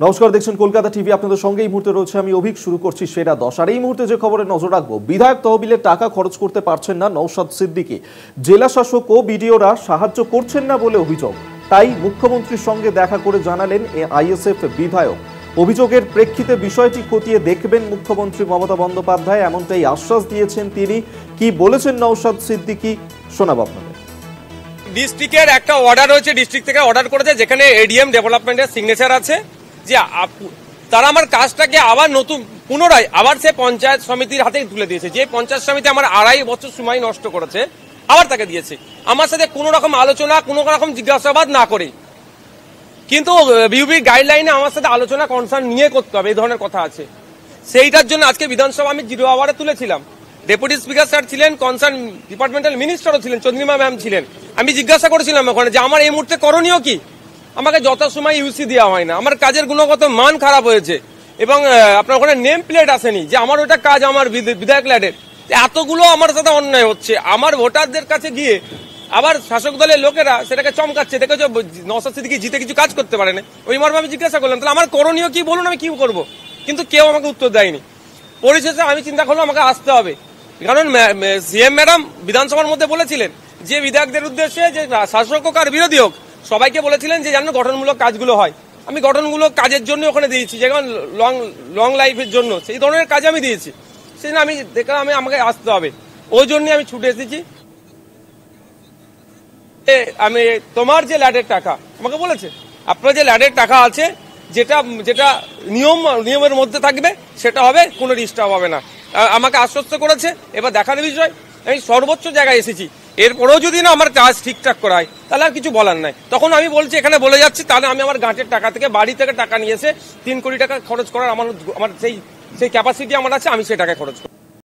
নমস্কার, দেখছেন কলকাতা টিভি। আপনাদের সঙ্গে এই মুহূর্তে রয়েছে আমি অভিক। শুরু করছি সেরা 10। আর এই মুহূর্তে যে খবরে নজর রাখবো, বিধায়ক তহবিলের টাকা খরচ করতে পারছেন না নওশাদ সিদ্দিকী। জেলা শাসক ও বিডিওরা সাহায্য করছেন না বলে অভিযোগ। তাই মুখ্যমন্ত্রীর সঙ্গে দেখা করে জানালেন আইএসএফ বিধায়ক। অভিযোগের প্রেক্ষিতে বিষয়টি খতিয়ে দেখবেন মুখ্যমন্ত্রী মমতা বন্দ্যোপাধ্যায়, এমনটাই আশ্বাস দিয়েছেন তিনি। কি বলেছেন নওশাদ সিদ্দিকী শোনাবো আপনাদের। ডিস্ট্রিক্টের একটা অর্ডার হয়েছে, ডিস্ট্রিক্ট থেকে অর্ডার করেছে, যেখানে এডিএম ডেভেলপমেন্টের সিগনেচার আছে যে তারা আমার কাজটাকে আবার নতুন পুনরায় আবার সে পঞ্চায়েত সমিতির হাতে তুলে দিয়েছে। যে পঞ্চায়েত সমিতি আমার 2.5 বছর সময় নষ্ট করেছে, আবার তাকে দিয়েছে, আমার সাথে কোনো রকম আলোচনা, কোনো রকম জিজ্ঞাসাবাদ না করে। কিন্তু বিউবি গাইডলাইনে আমার সাথে আলোচনা কনসার্ন নিয়ে করতে হবে, এই ধরনের কথা আছে। সেইটার জন্য আজকে বিধানসভা আমি 0 আওয়ারে তুলেছিলাম। ডেপুটি স্পিকার স্যার ছিলেন, কনসার্ন ডিপার্টমেন্টাল মিনিস্টারও ছিলেন, চন্দ্রিমা ম্যাম ছিলেন। আমি জিজ্ঞাসা করেছিলাম ওখানে যে আমার এই মুহূর্তে করণীয় কি। আমাকে যথাসময় ইউসি দেওয়া হয় না, আমার কাজের গুণগত মান খারাপ হয়েছে, এবং আপনার ওখানে নেম প্লেট আসেনি যে আমার ওটা কাজ আমার বিধায়ক ল্যাডের। এতগুলো আমার সাথে অন্যায় হচ্ছে। আমার ভোটারদের কাছে গিয়ে আবার শাসক দলের লোকেরা সেটাকে চমকাচ্ছে, দেখেছো নওশাদ সিদ্দিকী জিতে কিছু কাজ করতে পারে না। ওই মর্মে আমি জিজ্ঞাসা করলাম তাহলে আমার করণীয় কি বলুন, আমি কি করব। কিন্তু কেউ আমাকে উত্তর দেয়নি। পরিশেষে আমি চিন্তা করলাম আমাকে আসতে হবে, কারণ সিএম ম্যাডাম বিধানসভার মধ্যে বলেছিলেন যে বিধায়কদের উদ্দেশ্যে যে শাসক হোক আর বিরোধী হোক সবাইকে বলেছিলেন যে যেন গঠনমূলক কাজগুলো হয়। আমি গঠনমূলক কাজের জন্য ওখানে দিয়েছি, যেমন লং লাইফের জন্য সেই ধরনের কাজ আমি দিয়েছি। সেই আমি দেখলাম আমাকে আসতে হবে, ওই জন্য আমি ছুটে এসেছি। আমি তোমার যে ল্যাডের টাকা আমাকে বলেছে, আপনার যে ল্যাডের টাকা আছে যেটা যেটা নিয়মের মধ্যে থাকবে সেটা হবে, কোনো ডিস্টার্ব হবে না, আমাকে আশ্বস্ত করেছে। এবার দেখার বিষয়, আমি সর্বোচ্চ জায়গায় এসেছি। এরপরেও যদি না আমার কাজ ঠিকঠাক করা হয় তাহলে আর কিছু বলার নাই। তখন আমি বলছি এখানে বলে যাচ্ছি, তাহলে আমি আমার গাঁটের টাকা থেকে, বাড়ি থেকে টাকা নিয়ে এসে 3 কোটি টাকা খরচ করার আমার সেই ক্যাপাসিটি আমার আছে, আমি সেই টাকা খরচ করি।